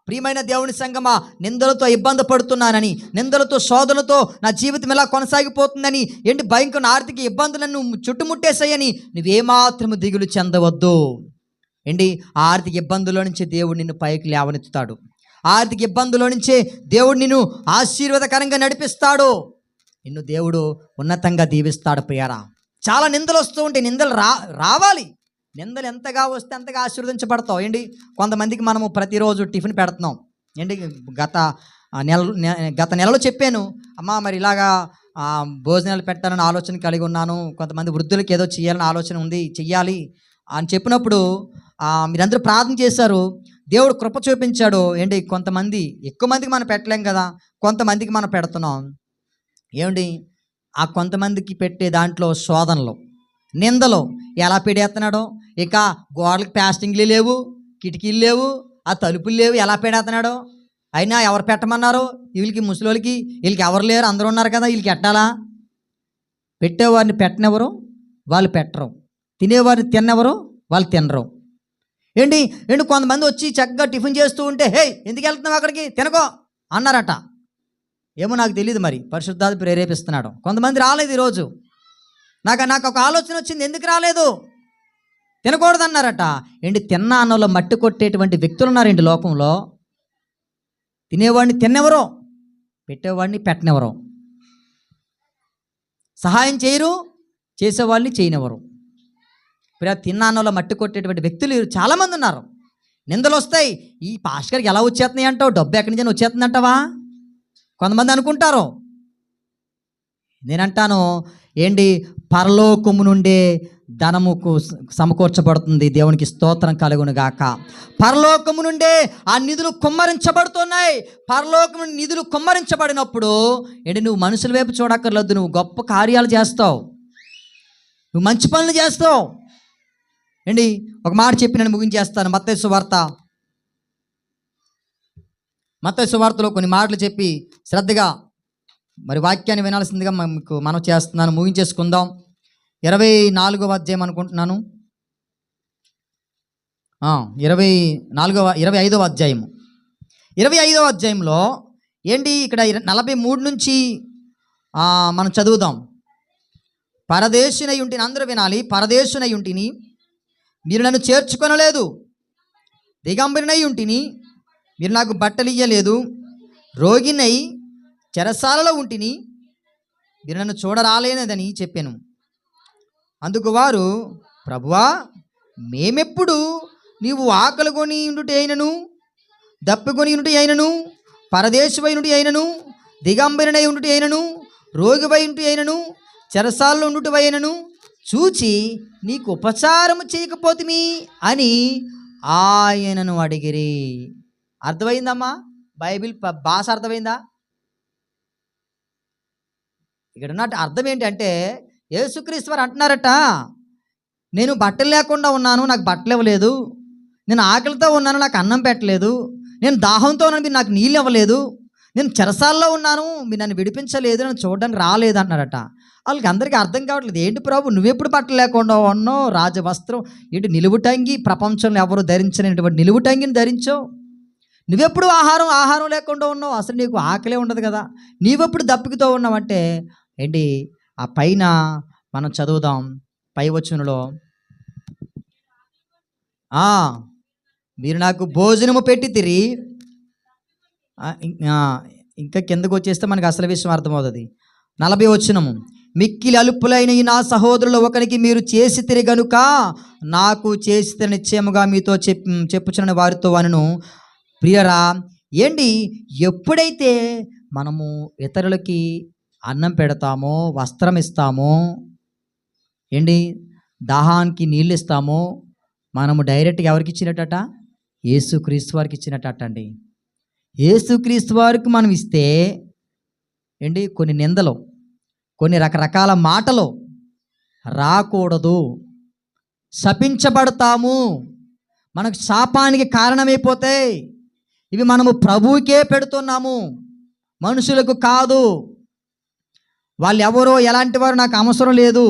ప్రియమైన దేవుని సంగమా, నిందలతో ఇబ్బంది పడుతున్నానని, నిందలతో శోధనతో నా జీవితం ఎలా కొనసాగిపోతుందని, ఏంటి భయంకర ఆర్థిక ఇబ్బందులను చుట్టుముట్టేసాయని నువ్వేమాత్రము దిగులు చెందవద్దు. ఏంటి ఆ ఆర్థిక ఇబ్బందుల నుంచి దేవుడు నిన్ను పైకి లేవనెత్తుతాడు. ఆర్థిక ఇబ్బందుల నుంచే దేవుడు నిన్ను ఆశీర్వాదకరంగా నడిపిస్తాడు. నిన్ను దేవుడు ఉన్నతంగా దీవిస్తాడు ప్రియరా. చాలా నిందలు వస్తూ ఉంటే నిందలు రావాలి. నిందలు ఎంతగా వస్తే అంతగా ఆశీర్వదించబడతావు. ఏంటి కొంతమందికి మనము ప్రతిరోజు టిఫిన్ పెడుతున్నాం. ఏంటి గత నెలలో చెప్పాను, అమ్మ మరి ఇలాగా భోజనాలు పెట్టాలని ఆలోచన కలిగి ఉన్నాను, కొంతమంది వృద్ధులకి ఏదో చేయాలని ఆలోచన ఉంది, చెయ్యాలి అని చెప్పినప్పుడు మీరందరూ ప్రార్థన చేశారు. దేవుడు కృప చూపించాడు. ఏంటి కొంతమంది, ఎక్కువ మందికి మనం పెట్టలేం కదా, కొంతమందికి మనం పెడుతున్నాం. ఏమిటి ఆ కొంతమందికి పెట్టే దాంట్లో శోధనలు, నిందలు ఎలా పెడేస్తున్నాడో. ఇక గోడలకు ప్లాస్టింగ్లు లేవు, కిటికీలు లేవు, ఆ తలుపులు లేవు, ఎలా పెడేస్తున్నాడో. అయినా ఎవరు పెట్టమన్నారు? వీళ్ళకి ముసలోళ్ళకి వీళ్ళకి ఎవరు లేరు, అందరూ ఉన్నారు కదా, వీళ్ళకి ఎట్టాలా? పెట్టేవారిని పెట్టనెవరు? వాళ్ళు పెట్టరు. తినేవారిని తిన్నెవరు? వాళ్ళు తినరు. ఏంటి కొంతమంది వచ్చి చక్కగా టిఫిన్ చేస్తూ ఉంటే, హే ఎందుకు వెళ్తున్నావు అక్కడికి, తినకో అన్నారట. ఏమో నాకు తెలియదు, మరి పరిశుద్ధాత్మ ప్రేరేపిస్తున్నాడు. కొంతమంది రాలేదు ఈరోజు. నాకు ఒక ఆలోచన వచ్చింది, ఎందుకు రాలేదు? తినకూడదు అన్నారట. తిన్న అన్నంలో మట్టి కొట్టేటువంటి వ్యక్తులు ఉన్నారండి లోకంలో. తినేవాడిని తిన్నెవరో, పెట్టేవాడిని పెట్టనెవరో, సహాయం చేయరు, చేసేవాళ్ళని చేయనివ్వరు. తిన్నాన్నలో మట్టి కొట్టేటువంటి వ్యక్తులు చాలామంది ఉన్నారు. నిందలు వస్తాయి. ఈ పాస్టర్కి ఎలా వచ్చేస్తున్నాయి అంటావు, డబ్బు ఎక్కడి నుంచి వచ్చేస్తుంది అంటావా? కొంతమంది అనుకుంటారు. నేనంటాను, పరలోకము నుండే ధనముకు సమకూర్చబడుతుంది. దేవునికి స్తోత్రం కలుగును గాక. పరలోకము నుండే ఆ నిధులు కుమ్మరించబడుతున్నాయి. పరలోకము నుండి నిధులు కుమ్మరించబడినప్పుడు నువ్వు మనుషుల వైపు చూడక్కర్లేదు, నువ్వు గొప్ప కార్యాలు చేస్తావు, నువ్వు మంచి పనులు చేస్తావు. ఒక మాట చెప్పి నేను ముగించేస్తాను. మత్తయి సువార్తలో కొన్ని మాటలు చెప్పి శ్రద్ధగా మరి వాక్యాన్ని వినాల్సిందిగా మీకు మనం చేస్తున్నాను. ముగించేసుకుందాం. 24వ అధ్యాయం అనుకుంటున్నాను. 25వ అధ్యాయం. 25వ అధ్యాయంలో ఇక్కడ 43 నుంచి మనం చదువుదాం. పరదేశునై ఉంటిని, అందరూ వినాలి. పరదేశునై ఉంటిని, మీరు నన్ను చేర్చుకొనలేదు. దిగంబరినై ఉంటిని, మీరు నాకు బట్టలు ఇయ్యలేదు. రోగినై చెరసాలలో ఉంటిని, మీరు నన్ను చూడరాలేనదని చెప్పాను. అందుకు వారు, ప్రభువా, మేమెప్పుడు నీవు ఆకలిగొని ఉండుట అయినను, దప్పికొని ఉండుట అయినను, పరదేశివై ఉండుట అయినను, దిగంబరినై ఉండుట అయినను, రోగివై ఉండుట అయినను, చెరసాలలో ఉండుట అయినను చూచి నీకు ఉపచారము చేయకపోతిమి అని ఆయనను అడిగిరి. అర్థమైందమ్మా? బైబిల్ భాష అర్థమైందా? ఇక్కడ ఉన్న అర్థం ఏంటంటే యేసుక్రీస్తు వారు అంటున్నారట, నేను బట్టలు లేకుండా ఉన్నాను, నాకు బట్టలు ఇవ్వలేదు. నేను ఆకలితో ఉన్నాను, నాకు అన్నం పెట్టలేదు. నేను దాహంతో ఉన్నాను, మీరు నాకు నీళ్ళు ఇవ్వలేదు. నేను చెరసాల్లో ఉన్నాను, మీరు నన్ను విడిపించలేదు, నన్ను చూడడానికి రాలేదు అంటున్నారట. వాళ్ళకి అందరికీ అర్థం కావట్లేదు. ఏంటి ప్రభు, నువ్వెప్పుడు బట్టలు లేకుండా ఉన్నావు, రాజవస్త్రం ఏంటి, నిలువుటంగి, ప్రపంచంలో ఎవరు ధరించలేనటువంటి నిలువుటంగిని ధరించావు. నువ్వెప్పుడు ఆహారం లేకుండా ఉన్నావు, అసలు నీకు ఆకలే ఉండదు కదా. నీవెప్పుడు దప్పికతో ఉన్నావంటే ఏంటి, ఆ పైన మనం చదువుదాం, పై వచనంలో, మీరు నాకు భోజనము పెట్టి తిరి. ఇంకా కిందకు వచ్చేస్తే మనకు అసలు విషయం అర్థమవుతుంది. 40 వచనము, మిక్కిలి అలుపులైన ఈ నా సహోదరులు ఒకరికి మీరు చేసి తిరిగి గనుక నాకు చేసి నిశ్చయముగా మీతో చెప్పుచున్న వారితో అనను. ప్రియరా, ఏంటి, ఎప్పుడైతే మనము ఇతరులకి అన్నం పెడతామో, వస్త్రం ఇస్తామో, ఏంటి, దాహానికి నీళ్ళు ఇస్తామో, మనము డైరెక్ట్గా ఎవరికి ఇచ్చినట్ట, యేసుక్రీస్తు వారికి ఇచ్చినట్ట అండి. యేసుక్రీస్తు వారికి మనం ఇస్తే ఏంటి, కొన్ని నిందలు, కొన్ని రకరకాల మాటలు రాకూడదు, శపించబడతాము, మనకు శాపానికి కారణమైపోతాయి. ఇవి మనము ప్రభువుకే పెడుతున్నాము, మనుషులకు కాదు. వాళ్ళు ఎవరో ఎలాంటి వారు నాకు అవసరం లేదు.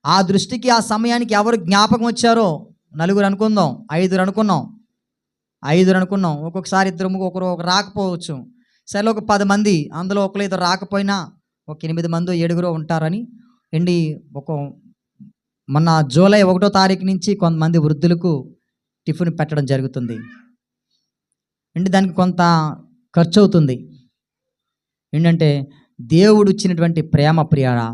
ఆ దృష్టికి ఆ సమయానికి ఎవరు జ్ఞాపకం వచ్చారో, 4 అనుకుందాం, 5 అనుకున్నాం. ఒక్కొక్కసారి 2 ఒకరు రాకపోవచ్చు. సరే, ఒక 10 మంది, అందులో ఒకరు ఇద్దరు రాకపోయినా ఒక 8 మందో 7 ఉంటారని ఏంటి, మొన్న జూలై 1వ తారీఖు నుంచి కొంతమంది వృద్ధులకు టిఫిన్ పెట్టడం జరుగుతుంది. ఏంటి, దానికి కొంత ఖర్చు అవుతుంది. ఏంటంటే దేవుడు ఇచ్చినటువంటి ప్రేమ, ప్రియారా.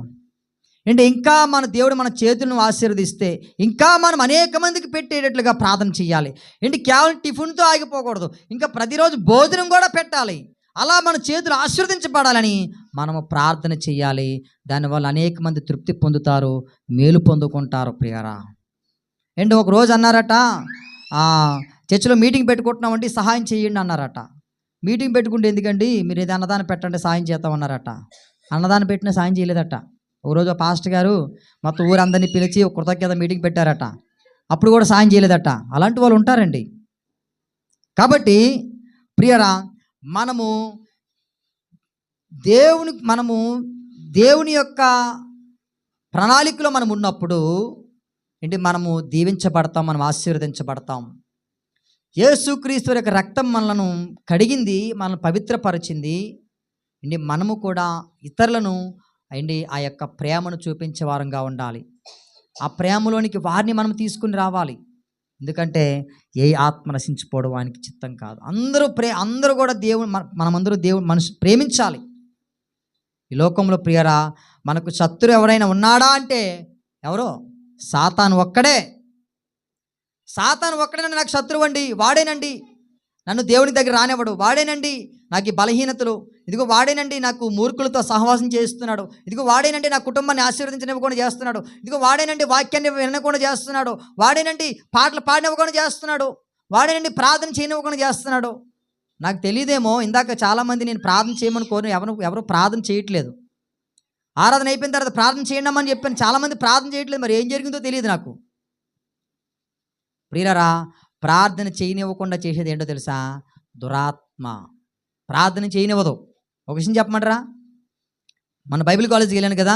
అంటే ఇంకా మన దేవుడు మన చేతులను ఆశీర్వదిస్తే ఇంకా మనం అనేక మందికి పెట్టేటట్లుగా ప్రార్థన చేయాలి. ఏంటి, కేవలం టిఫిన్తో ఆగిపోకూడదు, ఇంకా ప్రతిరోజు భోజనం కూడా పెట్టాలి. అలా మన చేతులు ఆశీర్వదించబడాలని మనము ప్రార్థన చేయాలి. దానివల్ల అనేక మంది తృప్తి పొందుతారు, మేలు పొందుకుంటారు. ప్రియారా, ఏంటి, ఒకరోజు అన్నారట, చర్చిలో మీటింగ్ పెట్టుకుంటున్నామంటే సహాయం చేయండి అన్నారట. మీటింగ్ పెట్టుకుంటే ఎందుకండి, మీరు ఏది అన్నదానం పెట్టండి సాయం చేస్తామన్నారట. అన్నదానం పెట్టినా సాయం చేయలేదట. ఒకరోజు పాస్టర్ గారు మొత్తం ఊరందరినీ పిలిచి ఒక కృతజ్ఞత మీటింగ్ పెట్టారట. అప్పుడు కూడా సాయం చేయలేదట. అలాంటి వాళ్ళు ఉంటారండి. కాబట్టి ప్రియరా, మనము దేవుని యొక్క ప్రణాళికలో మనం ఉన్నప్పుడు ఏంటి, మనము దీవించబడతాం, మనం ఆశీర్వదించబడతాం. యేసుక్రీస్తు యొక్క రక్తం మనలను కడిగింది, మనల్ని పవిత్రపరిచింది. అండి, మనము కూడా ఇతరులను ఆ యొక్క ప్రేమను చూపించే వారంగా ఉండాలి. ఆ ప్రేమలోనికి వారిని మనం తీసుకుని రావాలి. ఎందుకంటే ఏ ఆత్మ నశించిపోవడం వానికి చిత్తం కాదు. అందరూ కూడా మనమందరూ దేవుడు మనిషి ప్రేమించాలి. ఈ లోకంలో ప్రియరా, మనకు శత్రువు ఎవరైనా ఉన్నాడా అంటే ఎవరో, సాతాను ఒక్కడే. నాకు శత్రువు అండి, వాడేనండి నన్ను దేవుని దగ్గర రానివ్వడు, వాడేనండి నాకు ఈ బలహీనతలు, ఇదిగో వాడేనండి నాకు మూర్ఖులతో సహవాసం చేస్తున్నాడు, ఇదిగో వాడేనండి నా కుటుంబాన్ని ఆశీర్వదించనివ్వకుండా చేస్తున్నాడు, ఇదిగో వాడేనండి వాక్యాన్ని వినకుండా చేస్తున్నాడు, వాడేనండి పాటలు పాడినివ్వకుండా చేస్తున్నాడు, వాడేనండి ప్రార్థన చేయనివ్వకుండా చేస్తున్నాడు. నాకు తెలియదేమో, ఇందాక చాలామంది నేను ప్రార్థన చేయమని కోరిన ఎవరు ప్రార్థన చేయట్లేదు. ఆరాధన అయిపోయిన తర్వాత ప్రార్థన చేయండి చెప్పాను, చాలామంది ప్రార్థన చేయట్లేదు. మరి ఏం జరిగిందో తెలియదు నాకు. ప్రియులారా, ప్రార్థన చేయనివ్వకుండా చేసేది ఏంటో తెలుసా? దురాత్మ. ప్రార్థన చేయనివ్వదు. ఒక విషయం చెప్పమంటారా? మన బైబిల్ కాలేజీకి వెళ్ళాను కదా,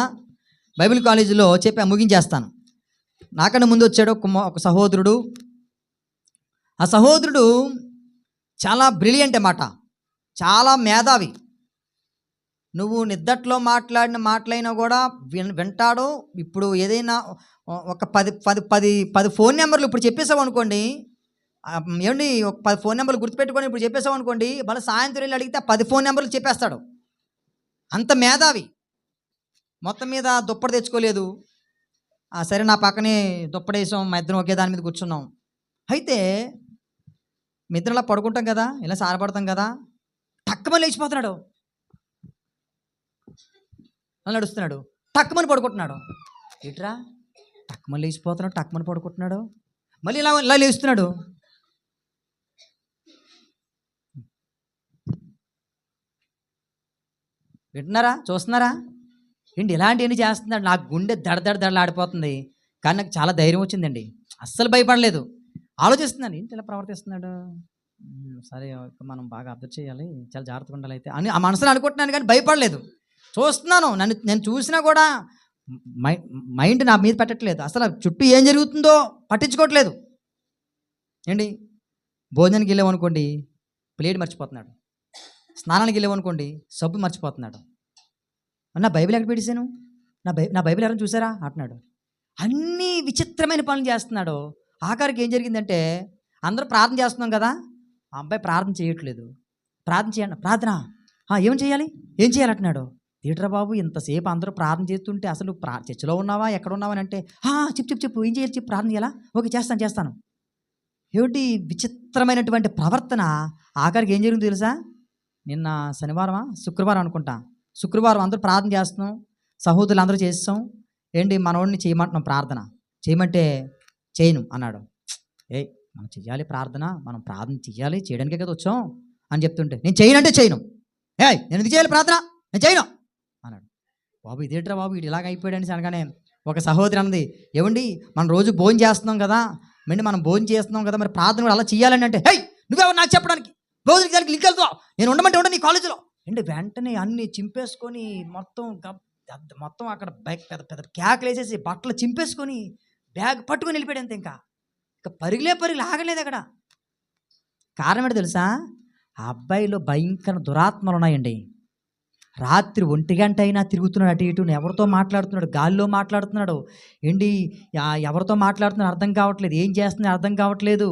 బైబిల్ కాలేజీలో ముగించేస్తాను. నాకన్నా ముందు వచ్చాడు ఒక సహోదరుడు. ఆ సహోదరుడు చాలా బ్రిలియంట్ అన్నమాట, చాలా మేధావి. నువ్వు నిద్దట్లో మాట్లాడిన మాటలైనా కూడా వింటాడు. ఇప్పుడు ఏదైనా ఒక 10 ఫోన్ నెంబర్లు ఇప్పుడు చెప్పేసావు అనుకోండి, ఏమండి ఒక 10 ఫోన్ నెంబర్లు గుర్తుపెట్టుకొని ఇప్పుడు చెప్పేసావు అనుకోండి, మళ్ళీ సాయంత్రం వెళ్ళి అడిగితే 10 ఫోన్ నెంబర్లు చెప్పేస్తాడు. అంత మేధావి. మొత్తం మీద దుప్పటి తెచ్చుకోలేదు. సరే, నా పక్కనే దుప్పడేసాం, మా ఇద్దరం ఒకే దాని మీద కూర్చున్నాం. అయితే మీ ఇద్దరు ఇలా పడుకుంటాం కదా, ఇలా సారపడతాం కదా, టక్కుమని లేచిపోతున్నాడు, అలా నడుస్తున్నాడు, టక్కుమని పడుకుంటున్నాడు. ఏట్రా, టక్కుమని లేచిపోతున్నాడు, టక్కుమని పడుకుంటున్నాడు, మళ్ళీ ఇలా లేస్తున్నాడు. వింటున్నారా? చూస్తున్నారా? ఏంటి ఇలాంటివన్నీ చేస్తున్నాడు, నాకు గుండె దడలాడిపోతుంది. కానీ నాకు చాలా ధైర్యం వచ్చిందండి. అస్సలు భయపడలేదు. ఆలోచిస్తున్నాను, ఏంటి ఇలా ప్రవర్తిస్తున్నాడు, సరే ఇక మనం బాగా అబ్జర్వ్ చేయాలి, చాలా జాగ్రత్తగా ఉండాలి అయితే అని ఆ మనసులో అనుకుంటున్నాను. కానీ భయపడలేదు. చూస్తున్నాను, నేను చూసినా కూడా మైండ్ నా మీద పెట్టట్లేదు. అసలు చుట్టూ ఏం జరుగుతుందో పట్టించుకోవట్లేదు. ఏంటి, భోజనానికి వెళ్ళామనుకోండి ప్లేట్ మర్చిపోతున్నాడు, స్నానానికి వెళ్ళామనుకోండి సబ్బు మర్చిపోతున్నాడు. నా బైబిల్ ఎక్కడ పెట్టేశాను, నా బైబిల్ ఎవరైనా చూసారా అంటున్నాడు. అన్నీ విచిత్రమైన పనులు చేస్తున్నాడు. ఆఖరికి ఏం జరిగిందంటే, అందరూ ప్రార్థన చేస్తున్నాం కదా, ఆ అబ్బాయి ప్రార్థన చేయట్లేదు. ప్రార్థన చేయండి, ప్రార్థన ఏం చేయాలి అంటున్నాడు. థియేటర్ బాబు, ఇంతసేపు అందరూ ప్రార్థన చేస్తుంటే అసలు చర్చిలో ఉన్నావా ఎక్కడ ఉన్నావా అని అంటే, చెప్పు ఏం చేయాలి, చెప్పు, ప్రార్థన చేయాలా, ఓకే చేస్తాను. ఏమిటి విచిత్రమైనటువంటి ప్రవర్తన. ఆఖరికి ఏం జరిగింది తెలుసా, నిన్న శుక్రవారం అనుకుంటా, శుక్రవారం అందరూ ప్రార్థన చేస్తున్నాం, సహోదరులు అందరూ చేస్తాం. ఏంటి మనోడిని చేయమంటున్నాం, ప్రార్థన చేయమంటే చేయను అన్నాడు. మనం చెయ్యాలి ప్రార్థన, మనం ప్రార్థన చెయ్యాలి, చేయడానికే కదా వచ్చాం అని చెప్తుంటే, నేను చేయనంటే చేయను, నేను ఎందుకు చేయాలి ప్రార్థన, నేను చేయను అన్నాడు. బాబు ఇదేంట్రా బాబు, వీడు ఇలాగ అయిపోయాడని అనగానే ఒక సహోదరి అన్నది, ఏమండి మనం రోజు భోజనం చేస్తున్నాం కదా, మనం భోజనం చేస్తున్నాం కదా, మరి ప్రార్థన కూడా అలా చేయాలని అంటే, నువ్వెవరు నాకు చెప్పడానికి, భోజనకి దానికి లింక్ వెళ్తావు, నేను ఉండమంటే నీ కాలేజీలో ఏంటి. వెంటనే అన్నీ చింపేసుకొని మొత్తం అక్కడ పెద్ద పెద్ద కేకలు వేసేసి బట్టలు చింపేసుకొని బ్యాగ్ పట్టుకొని వెళ్ళిపోయాడు. అంతే, ఇంకా పరుగులే ఆగలేదు అక్కడ. కారణం ఏంటో తెలుసా, ఆ అబ్బాయిలో భయంకర దురాత్మలు ఉన్నాయండి. రాత్రి 1 గంట అయినా తిరుగుతున్నాడు అటు ఇటు, ఎవరితో మాట్లాడుతున్నాడు, గాలిలో మాట్లాడుతున్నాడు. ఏంటి ఎవరితో మాట్లాడుతున్నాడు అర్థం కావట్లేదు, ఏం చేస్తున్నాడు అర్థం కావట్లేదు.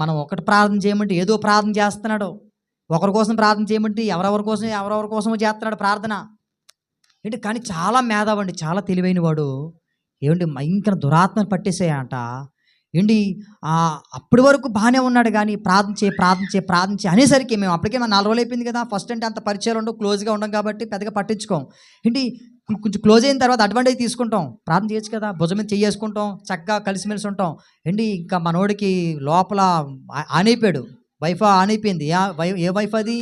మనం ఒకటి ప్రార్థన చేయమంటే ఏదో ప్రార్థన చేస్తున్నాడు, ఒకరి కోసం ప్రార్థన చేయమంటే ఎవరెవరి కోసమో చేస్తున్నాడు ప్రార్థన. ఏంటి, కానీ చాలా మేధావండి, చాలా తెలివైన వాడు. ఏమండి భయంకర దురాత్మలు పట్టేసాయంట. ఏంటి అప్పటి వరకు బాగానే ఉన్నాడు, కానీ ప్రార్థన చేయి అనేసరికి మేము అప్పటికే 4 రోజులు అయిపోయింది కదా, ఫస్ట్ అంటే అంత పరిచయాలు ఉండవు, క్లోజ్గా ఉండం కాబట్టి పెద్దగా పట్టించుకోం. ఏంటి కొంచెం క్లోజ్ అయిన తర్వాత అడ్వాంటేజ్ తీసుకుంటాం, ప్రార్థన చేయొచ్చు కదా, భుజం మీద చేసుకుంటాం, చక్కగా కలిసిమెలిసి ఉంటాం. ఏంటి ఇంకా మనోడికి లోపల ఆనైపోయాడు, వైఫ్ ఆనైపోయింది. ఏ వైఫ్ అది,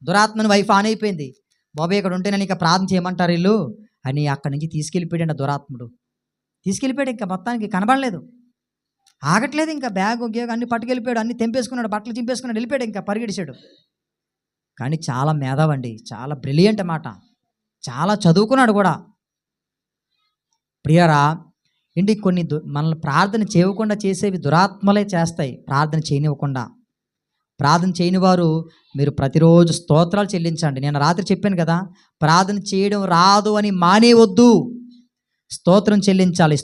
దురాత్మని వైఫ్ ఆనైపోయింది. బాబాయ్ ఇక్కడ ఉంటే నేను ఇంకా ప్రార్థన చేయమంటారు వీళ్ళు అని అక్కడి నుంచి తీసుకెళ్ళిపోయాడు. దురాత్ముడు తీసుకెళ్ళిపోయాడు, ఇంకా మొత్తానికి కనబడలేదు, ఆగట్లేదు. ఇంకా బ్యాగ్ అన్ని పట్టుకెళ్ళిపోయాడు, అన్ని తెంపేసుకున్నాడు, బట్టలు చింపేసుకున్నాడు, వెళ్ళిపోయాడు, ఇంకా పరిగెడిచాడు. కానీ చాలా మేధావండి, చాలా బ్రిలియంట్ అన్నమాట, చాలా చదువుకున్నాడు కూడా. ప్రియరా, ఏంటి కొన్ని మనల్ని ప్రార్థన చేయకుండా చేసేవి దురాత్మలే చేస్తాయి. ప్రార్థన చేయనివ్వకుండా, ప్రార్థన చేయని వారు మీరు ప్రతిరోజు స్తోత్రాలు చెల్లించండి. నేను రాత్రి చెప్పాను కదా, ప్రార్థన చేయడం రాదు అని మానేవద్దు, స్తోత్రం చెల్లించాలి.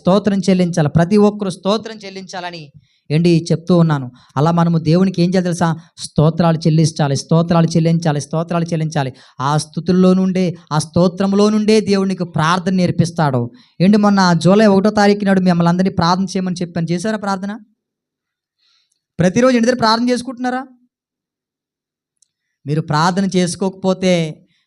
ప్రతి ఒక్కరు స్తోత్రం చెల్లించాలని ఏంటి చెప్తూ ఉన్నాను. అలా మనము దేవునికి ఏం చేయాలి తెలుసా, స్తోత్రాలు చెల్లించాలి. ఆ స్తుతుల్లో నుండే, ఆ స్తోత్రంలో నుండే దేవునికి ప్రార్థన నేర్పిస్తాడు. ఏంటి మొన్న జూలై 1వ తారీఖు నాడు మిమ్మల్ని అందరినీ ప్రార్థన చేయమని చెప్పాను, చేశారా ప్రార్థన? ప్రతిరోజు ఇంటి దగ్గర ప్రార్థన చేసుకుంటున్నారా? మీరు ప్రార్థన చేసుకోకపోతే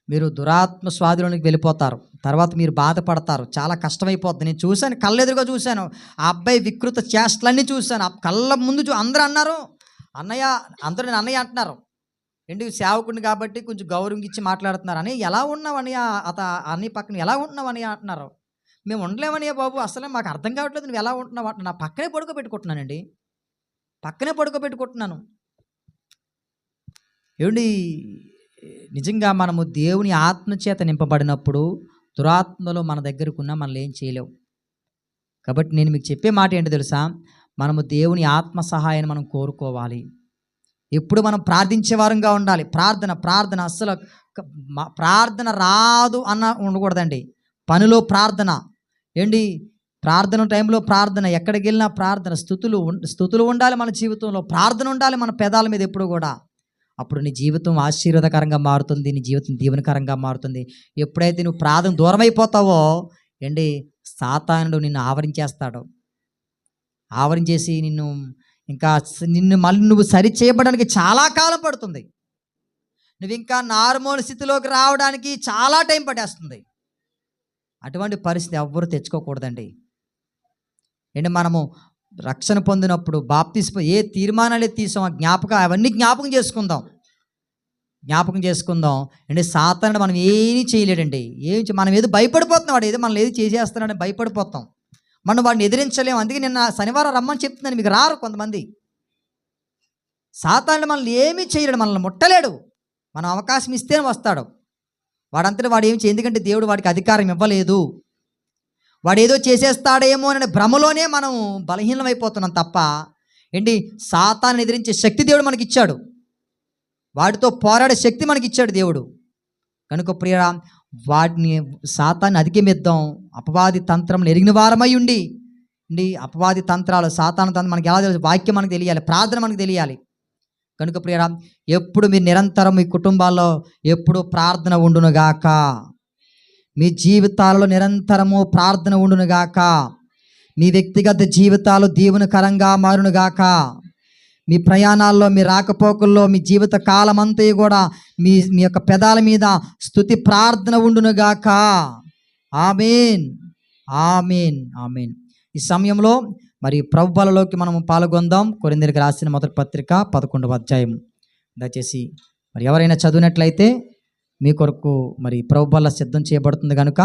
మీరు దురాత్మ స్వాధీనంలోకి వెళ్ళిపోతారు, తర్వాత మీరు బాధపడతారు, చాలా కష్టమైపోద్ది. నేను చూశాను, కళ్ళెదురుగా చూశాను, ఆ అబ్బాయి వికృత చేష్టలన్నీ చూశాను, కళ్ళ ముందు అందరూ అన్నారు, అందరూ నేను అన్నయ్య అంటున్నారు. ఏంటి సేవకుడిని కాబట్టి కొంచెం గౌరవం ఇచ్చి మాట్లాడుతున్నారు. అని ఎలా ఉన్నావని అన్ని పక్కన ఎలా ఉంటున్నావని అంటున్నారు. మేము ఉండలేమనియా బాబు, అసలే మాకు అర్థం కావట్లేదు, నువ్వు ఎలా ఉంటున్నావు అంటున్నా. నా పక్కనే పడుకోబెట్టుకుంటున్నానండి, ఏమండి నిజంగా మనము దేవుని ఆత్మచేత నింపబడినప్పుడు దురాత్మలో మన దగ్గరకున్న మనల్ని ఏం చేయలేవు. కాబట్టి నేను మీకు చెప్పే మాట ఏంటో తెలుసా, మనము దేవుని ఆత్మ సహాయాన్ని మనం కోరుకోవాలి. ఎప్పుడు మనం ప్రార్థించే వారంగా ఉండాలి. ప్రార్థన అస్సలు ప్రార్థన రాదు అన్న ఉండకూడదండి. పనిలో ప్రార్థన, ఏంటి ప్రార్థన టైంలో ప్రార్థన, ఎక్కడికి వెళ్ళినా ప్రార్థన, స్తుతులు ఉండాలి మన జీవితంలో, ప్రార్థన ఉండాలి మన పెదాల మీద ఎప్పుడు కూడా. అప్పుడు నీ జీవితం ఆశీర్వాదకరంగా మారుతుంది, నీ జీవితం దీవెనకరంగా మారుతుంది. ఎప్పుడైతే నువ్వు ప్రార్థన దూరం అయిపోతావో ఏంటి సాతానుడు నిన్ను ఆవరించేసి నిన్ను మళ్ళీ నువ్వు సరి చేయబడడానికి చాలా కాలం పడుతుంది. నువ్వు ఇంకా నార్మల్ స్థితిలోకి రావడానికి చాలా టైం పట్టేస్తుంది. అటువంటి పరిస్థితి ఎవ్వరూ తెచ్చుకోకూడదండి. మనము రక్షణ పొందినప్పుడు బాప్తిస్మం ఏ తీర్మానాలు తీసాం అవన్నీ జ్ఞాపకం చేసుకుందాం. జ్ఞాపకం చేసుకుందాం. అంటే సాతానుడు మనం ఏమీ చేయలేడండి. మనం ఏదో భయపడిపోతున్నాం, వాడు ఏదో మనం ఏదో చేసేస్తున్నాడని భయపడిపోతాం. మనం వాడిని ఎదిరించలేము. అందుకే నిన్న శనివారం రమ్మని చెప్తున్నాను, మీకు రారు కొంతమంది. సాతానుడు మనల్ని ఏమీ చేయలేడు, మనల్ని ముట్టలేడు. మనం అవకాశం ఇస్తేనే వస్తాడు. వాడంతటా వాడు ఏమి చేయదు, ఎందుకంటే దేవుడు వాడికి అధికారం ఇవ్వలేదు. వాడు ఏదో చేసేస్తాడేమో అనే భ్రమలోనే మనం బలహీనం అయిపోతున్నాం తప్ప ఏంటి, సాతాన్ని ఎదిరించే శక్తి దేవుడు మనకి ఇచ్చాడు. వాడితో పోరాడే శక్తి మనకి ఇచ్చాడు దేవుడు. కనుక ప్రియరా, వాడిని సాతాన్ని అధిగమిద్దాం. అపవాది తంత్రం ఎరిగిన వారమై ఉండి అపవాది తంత్రాలు, సాతాను తంత్రం మనకి ఎలా తెలుసు? వాక్యం మనకు తెలియాలి, ప్రార్థన మనకు తెలియాలి. కనుక ప్రియరా, ఎప్పుడు మీరు నిరంతరం మీ కుటుంబాల్లో ఎప్పుడు ప్రార్థన ఉండునుగాక. మీ జీవితాలలో నిరంతరము ప్రార్థన ఉండునుగాక. మీ వ్యక్తిగత జీవితాలు దీవెనకరంగా మారునుగాక. మీ ప్రయాణాల్లో, మీ రాకపోకల్లో, మీ జీవిత కాలమంతా కూడా మీ యొక్క పెదాల మీద స్తుతి ప్రార్థన ఉండునుగాక. ఆమేన్, ఆమేన్, ఆమేన్. ఈ సమయంలో మరి ప్రభు బలలోకి మనము పాల్గొందాం. కొరింథీయులకు రాసిన మొదటి పత్రిక 11వ అధ్యాయం. దయచేసి మరి ఎవరైనా చదివినట్లయితే మీ కొరకు మరి ప్రభు బల సిద్ధం చేయబడుతుంది కనుక